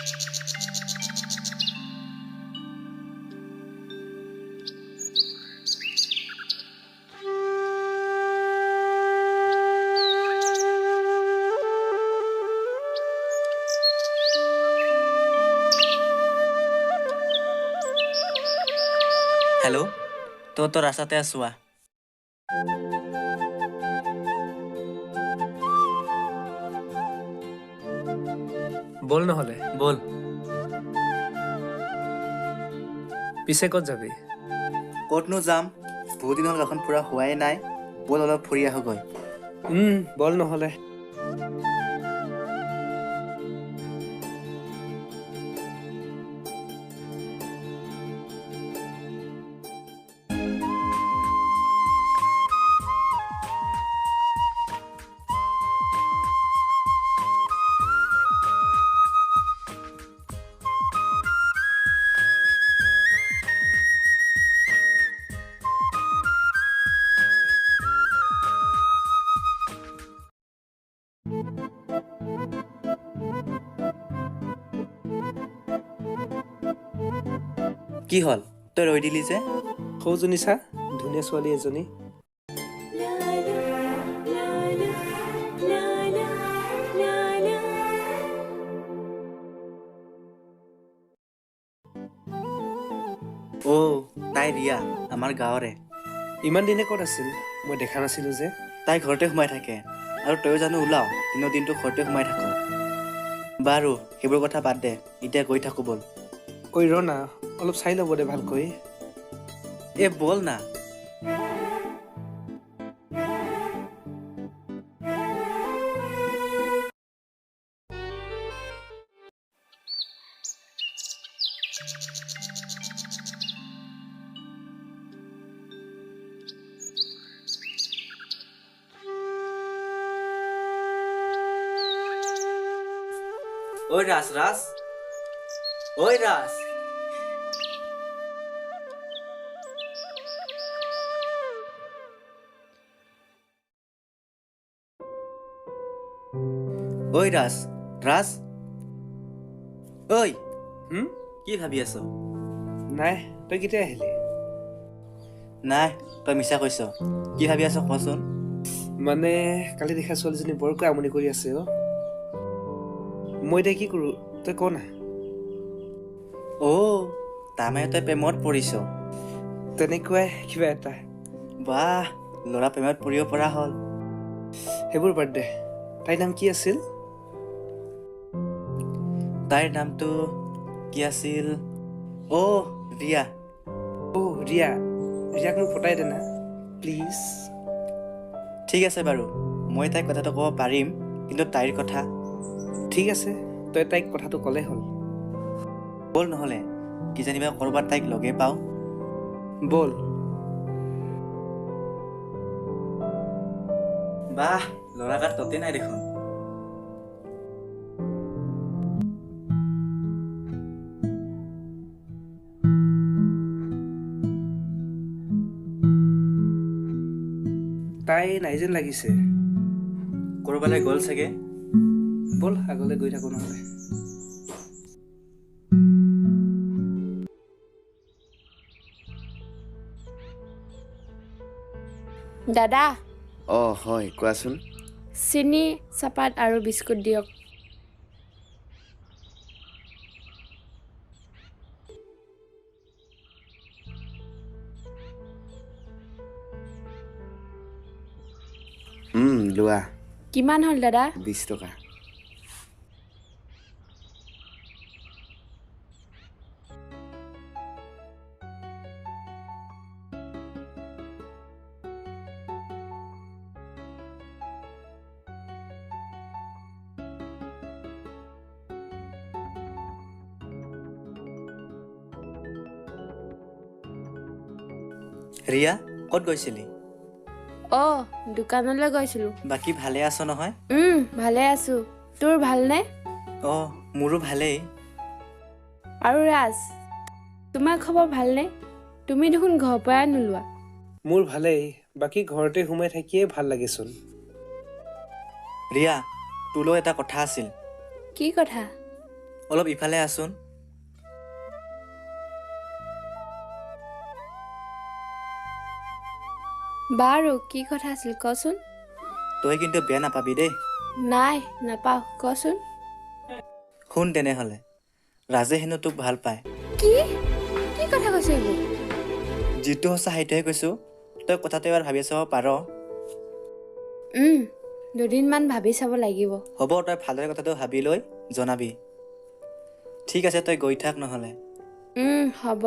Hello तो रास्ताते आছো বল নহলে বল পিছে ক'ত যাবি ক'তনো যাম বহুত দিন হ'ল এখন পুৰা হোৱাই নাই বল অলপ ফুৰি আহোগৈ বল নহলে কি হ'ল তই ৰৈ দিলি যে সৌজনী চা ধুনীয়া ছোৱালী এজনী অ তাই ৰিয়া আমাৰ গাঁৱৰে ইমান দিনে ক'ত আছিল মই দেখা নাছিলো যে তাই ঘৰতে সোমাই থাকে আৰু তয়ো জানো ওলাও দিনৰ দিনটো ঘৰতে সোমাই থাকো বাৰু সেইবোৰ কথা বাদ দে এতিয়া গৈ থাকো বল ঐ ৰ না অলপ চাই ল'ব দে ভালকৈ এ বল না ঐ ৰাজ ঐ ৰাজ ঐ ৰাজ ঐ কি ভাবি আছ নাই তই কেতিয়া আহিলি নাই তই মিছা কৈছ কি ভাবি আছ কচোন মানে কালি দেখা ছোৱালীজনী বৰকৈ আমনি কৰি আছে মই এতিয়া কি কৰো তই ক না তাৰমানে তই প্ৰেমত পৰিছ তেনেকুৱাই কিবা এটা বাহ ল'ৰা প্ৰেমত পৰিব পৰা হ'ল সেইবোৰ বাদ দে তাইৰ নাম কি আছিল তাইৰ নামটো কি আছিল ৰিয়া ৰিয়াক মোক পতাই দে না প্লিজ ঠিক আছে বাৰু মই তাইক কথাটো ক'ব পাৰিম কিন্তু তাইৰ কথা ঠিক আছে তই তাইক কথাটো ক'লে হ'ল বল নহ'লে কিজানিবা ক'ৰবাত তাইক লগে পাওঁ বল বাহ ল'ৰাকাত ততে নাই দেখোন তাই নাই যেন লাগিছে ক'ৰবালৈ গ'ল চাগে বল আগলৈ গৈ থাকো নহ'লে দাদা হয় কোৱাচোন চিনি চাপাত আৰু বিস্কুট দিয়ক লোৱা কিমান হ'ল দাদা 20 টকা ৰিয়া ক'ত গৈছিলি দোকানলৈ গৈছিলো বাকী ভালে আছ নহয় ভালে আছো তোৰ ভালনে মোৰো ভালেই আৰু ৰাজ তোমাৰ খবৰ ভালনে তুমি দেখোন ঘৰৰ পৰা নোলোৱা মোৰ ভালেই বাকী ঘৰতে সোমাই থাকিয়ে ভাল লাগেচোন ৰিয়া তোলৈ এটা কথা আছিল কি কথা অলপ ইফালে আছোন বাৰু কি কথা আছিল কচোন তই কিন্তু বেয়া নাপাবি দেই নাই নাপাওঁ কচোন শুন তেনেহ'লে ৰাজে হেনো তোক ভাল পায় কি কি কথা কৈছে এইবোৰ যিটো সঁচা সেইটোহে কৈছোঁ তই কথাটো এবাৰ ভাবি চাব পাৰ দুদিনমান ভাবি চাব লাগিব হ'ব তই ভালদৰে কথাটো ভাবি লৈ জনাবি ঠিক আছে তই গৈ থাক নহ'লে হ'ব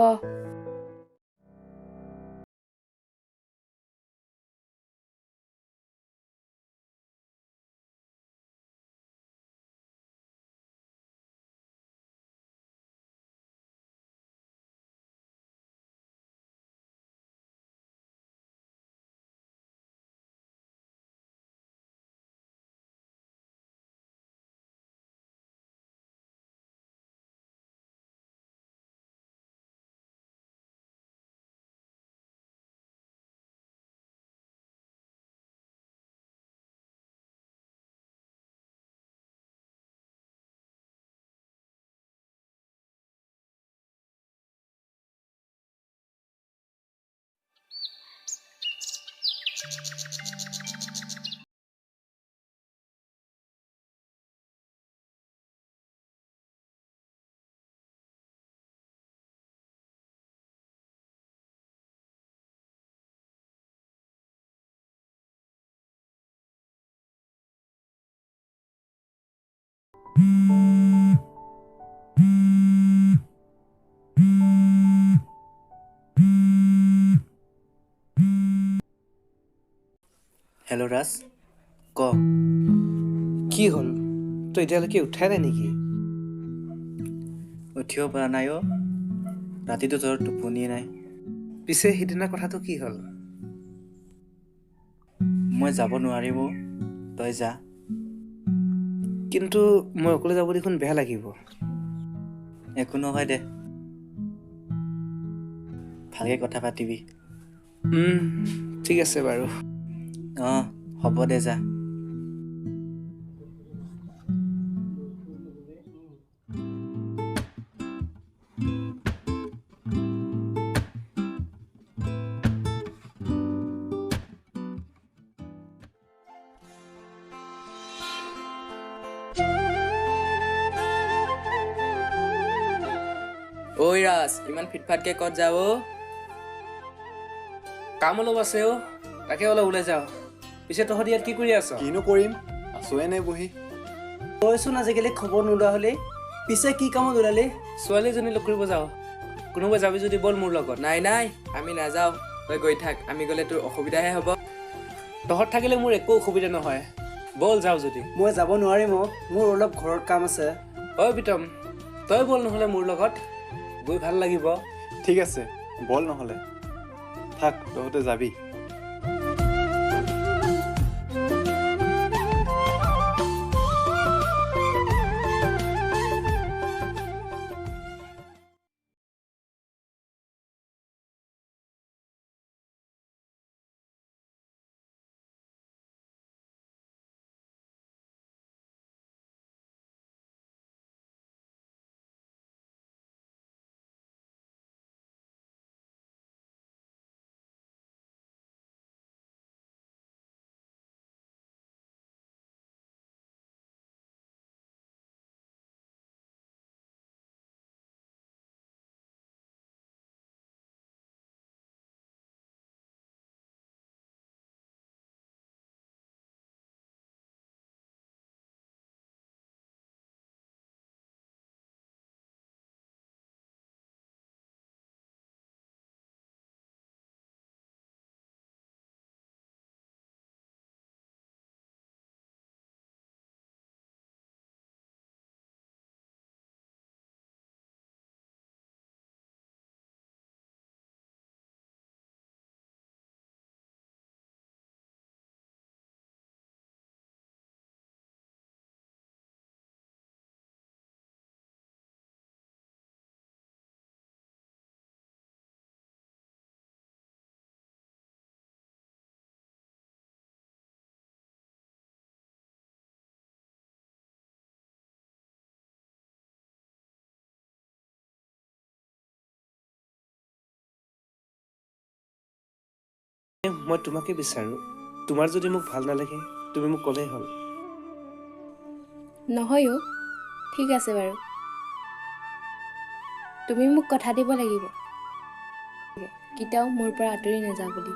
হেল্ল' ৰাজ ক কি হ'ল তই এতিয়ালৈকে উঠাই নাই নেকি উঠিব পৰা নাই অ' ৰাতিটো তোৰ টোপনিয়ে নাই পিছে সিদিনা কথাটো কি হ'ল মই যাব নোৱাৰিম অ' তই যা কিন্তু মই অকলে যাব দেখোন বেয়া লাগিব একো নহয় দে ভালকৈ কথা পাতিবি ঠিক আছে বাৰু অঁ হ'ব দে যা ঐ ৰাজ ইমান ফিটফাটকে ক'ত যাৱ কাম অলপ আছে তাকে অলপ ওলাই যাওঁ পিছে তহঁতি ইয়াত কি কৰি আছ কিনো কৰিম আছো এনেই বহি তইচোন আজিকালি খবৰ নোলোৱা হ'লে পিছে কি কামত ওলালি ছোৱালীজনী লগ কৰিব যাওঁ কোনোবাই যাবি যদি বল মোৰ লগত নাই নাই আমি নাযাওঁ তই গৈ থাক আমি গ'লে তোৰ অসুবিধাহে হ'ব তহঁত থাকিলে মোৰ একো অসুবিধা নহয় বল যাওঁ যদি মই যাব নোৱাৰিম মোৰ অলপ ঘৰত কাম আছে ঐ প্ৰীতম তই বল নহ'লে মোৰ লগত গৈ ভাল লাগিব ঠিক আছে বল নহ'লে থাক তহঁতে যাবি মই তোমাকে বিচাৰোঁ তোমাৰ যদি মোক ভাল নালাগে তুমি মোক ক'লেই হ'ল নহয় অ' ঠিক আছে বাৰু তুমি মোক কথা দিব লাগিব কেতিয়াও মোৰ পৰা আঁতৰি নাযাওঁ বুলি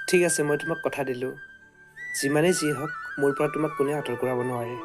ঠিক আছে মই তোমাক কথা দিলোঁ যিমানেই যি হওক মোৰ পৰা তোমাক কোনে আঁতৰ কৰাব নোৱাৰে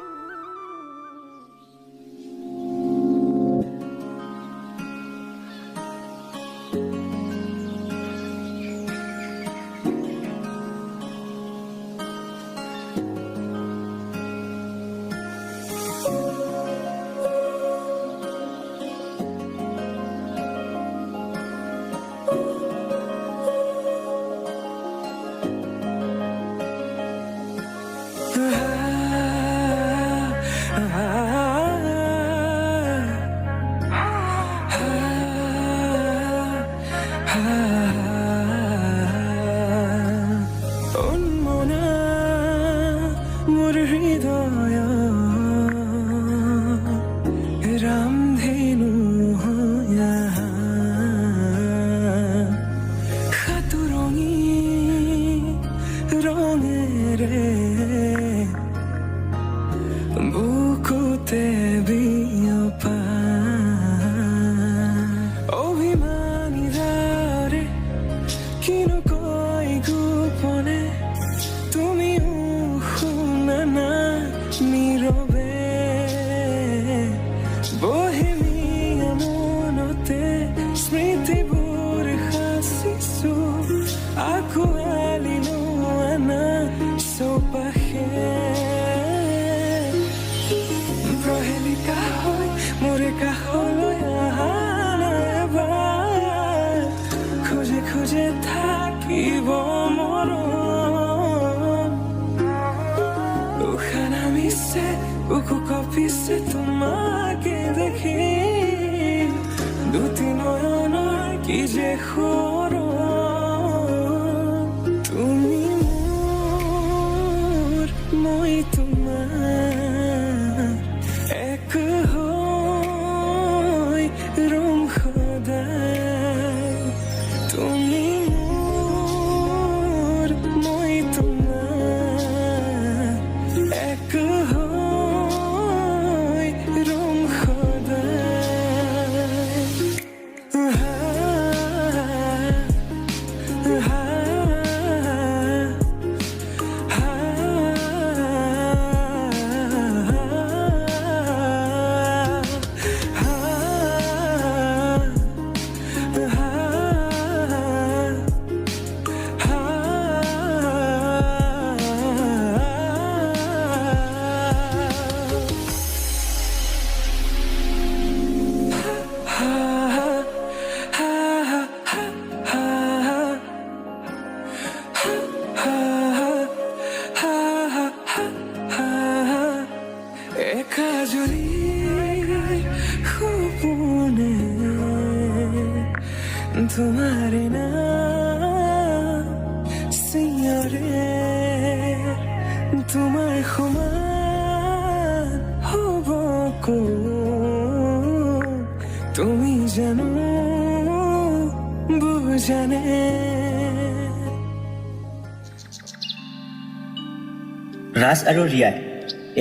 ৰাজ আৰু ৰিয়াই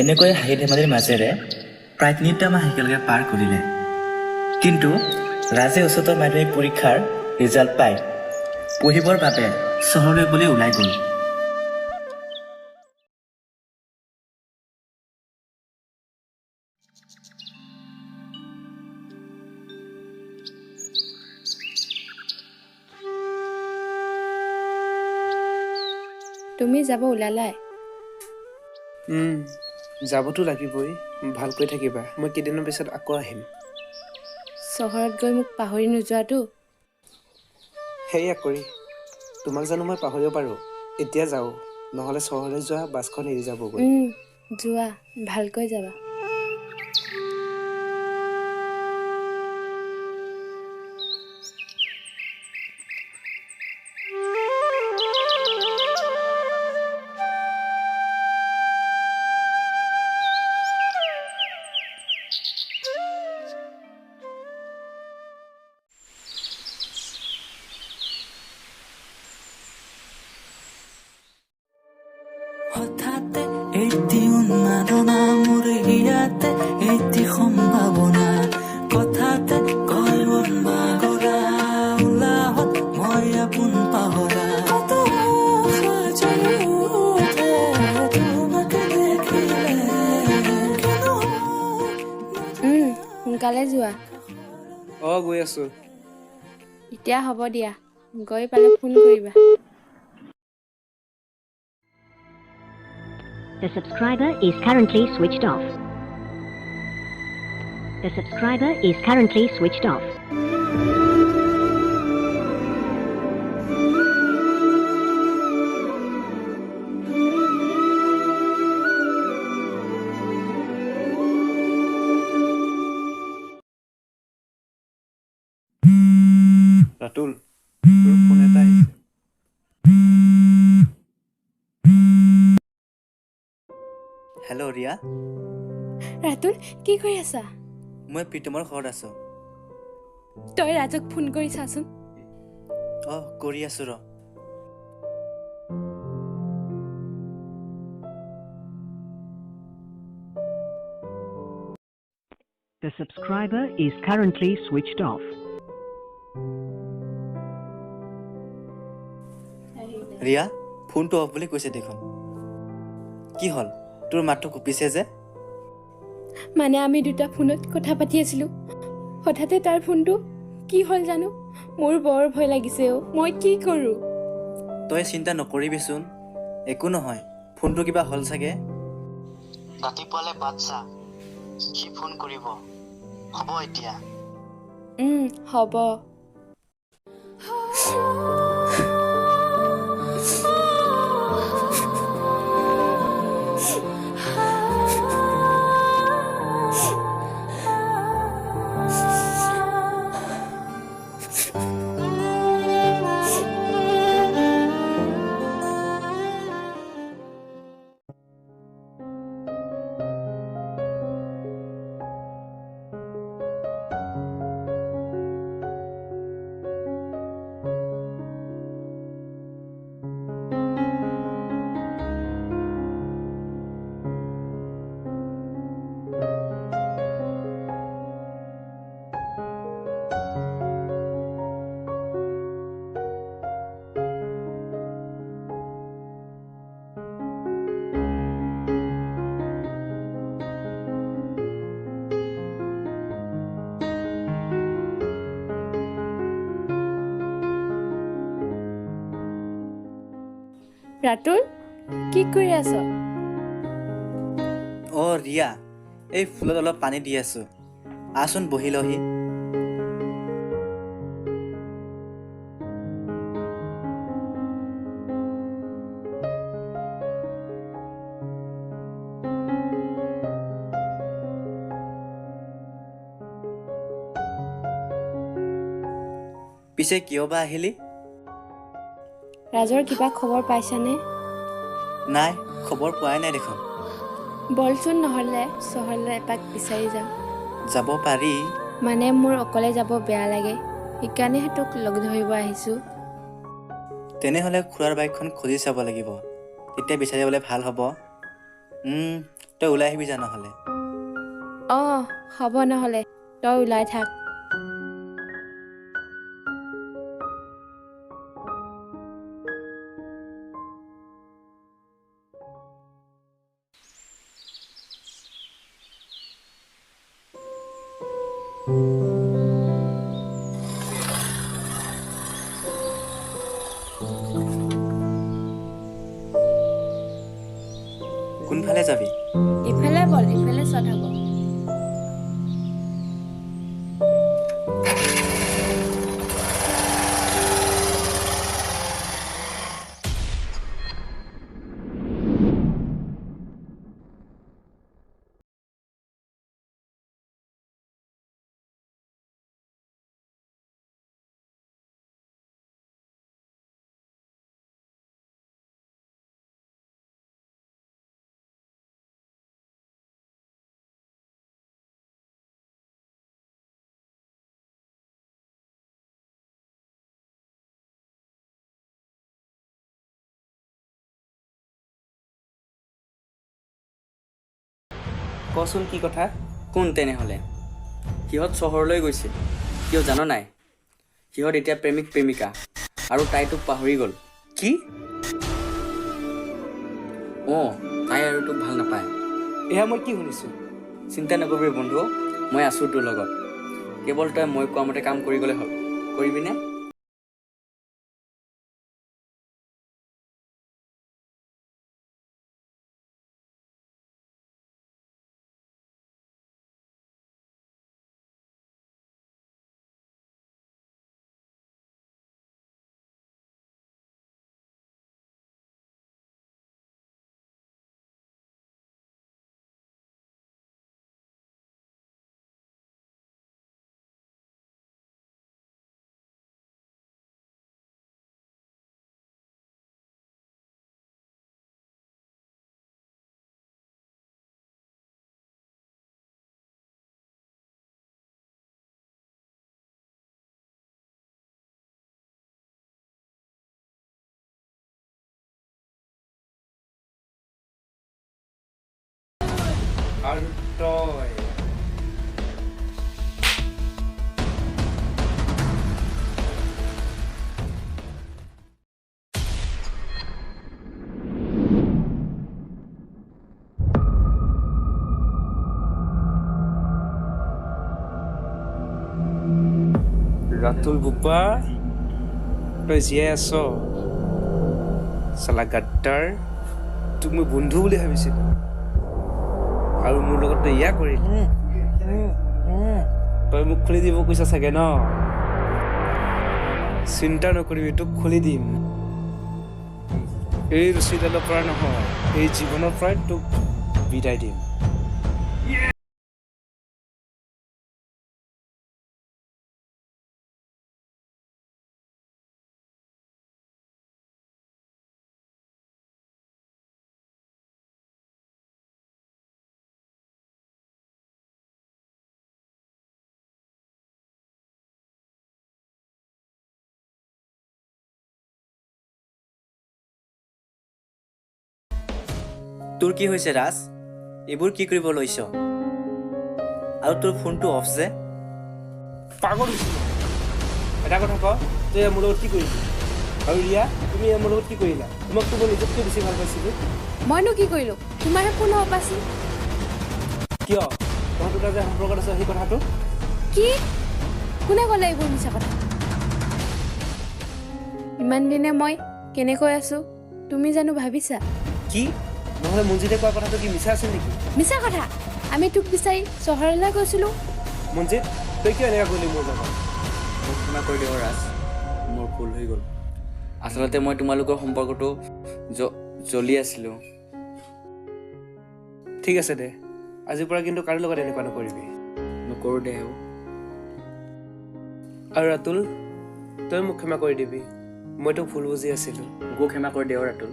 এনেকৈ হাঁহি ধেমালিৰ মাজেৰে প্ৰায় ৩টা মাহ একেলগে পাৰ কৰিলে কিন্তু ৰাজে উচ্চতৰ মাধ্যমিক পৰীক্ষাৰ ৰিজাল্ট পাই পঢ়িবৰ বাবে চহৰলৈ বুলি ওলাই গ'ল তুমি যাব ওলালাই যাবতো লাগিবই ভালকৈ থাকিবা মই কেইদিনৰ পিছত আকৌ আহিম চহৰত গৈ মোক পাহৰি নোযোৱাটো সেয়া কৰি তোমাক জানো মই পাহৰিব পাৰোঁ এতিয়া যাওঁ নহ'লে চহৰলৈ যোৱা বাছখন এৰি যাবগৈ যোৱা ভালকৈ যাবা হঠাতে এটি উন্মাদনা মোৰ হিয়াতে এটি সম্ভাৱনা কথাতে কয় মন বাগৰা উলাহত মই আপোন পাহৰা কত আশা জ্বলি উঠে তোমাক দেখিলে সোনকালে যোৱা অঁ গৈ আছোঁ এতিয়া হ'ব দিয়া গৈ পালে ফোন কৰিবা The subscriber is currently switched off. The subscriber is currently switched off. Ratul তোৰ ফোন এটা আহিছে হেল্ল' ৰিয়া ৰাতুল কি কৰি আছা মই প্ৰীতমৰ ঘৰত আছোঁ তই ৰাজক ফোন কৰি চাচোন অঁ কৰি আছোঁ ৰ The subscriber is currently switched off. Riya ফোনটো অফ বুলি কৈছে দেখোন কি হ'ল তোৰ মাতটো কঁপিছে যে মানে আমি দুটা ফোনত কথা পাতি আছিলোঁ হঠাতে তাৰ ফোনটো কি হ'ল জানো মোৰ বৰ ভয় লাগিছে অ' মই কি কৰোঁ তই চিন্তা নকৰিবিচোন একো নহয় ফোনটো কিবা হ'ল চাগে ৰাতিপুৱালে বাচ্চা সি ফোন কৰিব হ'ব এতিয়া হ'ব ৰাতুল কি কৰি আছ অঁ ৰিয়া এই ফুলত অলপ পানী দি আছোঁ আহচোন বহি লহি পিছে কিয় বা আহিলি ৰাজৰ কিবা খবৰ পাইছানে নাই খবৰ পোৱাই নাই দেখোন বলচোন নহ'লে চহৰলৈ এপাক বিচাৰি যাওঁ যাব পাৰি মানে মোৰ অকলে যাব বেয়া লাগে সেইকাৰণেহে তোক লগ ধৰিব আহিছোঁ তেনেহ'লে খুৰাৰ বাইকখন খুজি চাব লাগিব তেতিয়া বিচাৰি যাবলৈ ভাল হ'ব তই ওলাই আহিবি যা নহ'লে অঁ হ'ব নহ'লে তই ওলাই থাক কোনফালে যাবি ইফালে বল ইফালে চত হ'ব কচোন কি কথা? কোন তেনেহ'লে? সিহঁত চহৰলৈ গৈছে। কিয় জান নাই? সিহঁত এতিয়া প্ৰেমিক প্ৰেমিকা আৰু তাই তোক পাহৰি গ'ল। কি? অঁ, তাই আৰু তোক ভাল নাপায়। এয়া মই কি শুনিছোঁ? চিন্তা নকৰিবি বন্ধু, মই আছোঁ তোৰ লগত। কেৱল তই মই কোৱা মতে কাম কৰি গ'লে হ'ল। কৰিবিনে? আৰু তই ৰাতুল বোপা, তই জীয়াই আছ? চালা গাদ্দাৰ, তোক মই বন্ধু বুলি ভাবিছিলোঁ আৰু মোৰ লগত তই ইয়া কৰিলি। তই মোক খুলি দিব কৈছা চাগে ন? চিন্তা নকৰিবি, তোক খুলি দিম। এই ৰছীডালৰ পৰা নহয়, এই জীৱনৰ পৰাই তোক বিদায় দিম। তোৰ কি হৈছে ৰাজ? এইবোৰ কি কৰিব লৈছ? আৰু তোৰ ফোনটো অফ যে? পাগল হৈছিল। এটা কথা ক, তই মোৰ লগত কি কৰিলি? আৰু ৰিয়া, তুমি মোৰ লগত কি কৰিলা? তোমাক তো মই নিজতকৈ বেছি ভাল পাইছিলোঁ। মইনো কি কৰিলোঁ? তোমাৰহে ফোন অফ আছিল। কিয়? তহঁত দুটা যে সম্পৰ্কত আছে সেই কথাটো? কি? কোনে ক'লে এইবোৰ মিছা কথা? ইমান দিনে মই কেনেকৈ আছোঁ তুমি জানো ভাবিছা? কি? নহ'লে মঞ্জিতে কোৱা কথাটো কি মিছা আছিল নেকি? মিছা কথা। আমি তোক বিচাৰি চহৰলৈ গৈছিলোঁ। মঞ্জিত, তই কিয় এনেকুৱা কৰিলি মোৰ লগত? মোক ক্ষমা কৰি দিব ৰাজ, মোৰ ভুল হৈ গ'ল। আচলতে মই তোমালোকৰ সম্পৰ্কটো জ্বলি আছিলোঁ। ঠিক আছে দে, আজিৰ পৰা কিন্তু কাৰো লগত এনেকুৱা নকৰিবি। নকৰোঁ দে হেও। আৰু ৰাতুল, তই মোক ক্ষমা কৰি দিবি, মই তোক ভুল বুজি আছিলোঁ। মোকো ক্ষমা কৰি দিয়ক ৰাতুল।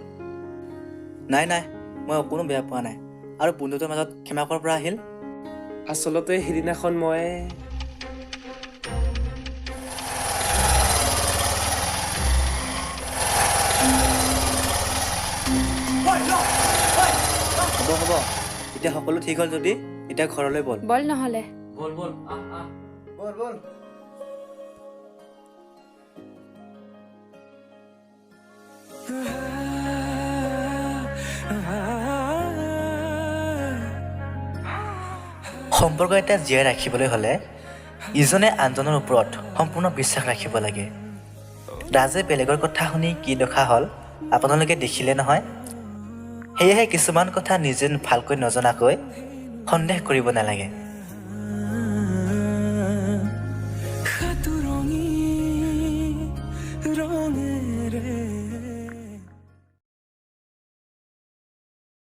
নাই নাই, মই অকণো বেয়া পোৱা নাই। আৰু বন্ধুটোৰ মাজত ক্ষমা কৰাৰ পৰা আহিল? আচলতে সিদিনাখন মই হ'ব হ'ব, এতিয়া সকলো ঠিক হ'ল যদি এতিয়া ঘৰলৈ বল। বল নহ'লে। বল বল, আহ আহ। বল বল। সম্পৰ্ক এটা জীয়াই ৰাখিবলৈ হ'লে ইজনে আনজনৰ ওপৰত সম্পূৰ্ণ বিশ্বাস ৰাখিব লাগে। ৰাজে বেলেগৰ কথা শুনি কি দশা হ'ল আপোনালোকে দেখিলে নহয়। সেয়েহে কিছুমান কথা নিজে ভালকৈ নজনাকৈ সন্দেহ কৰিব নালাগে।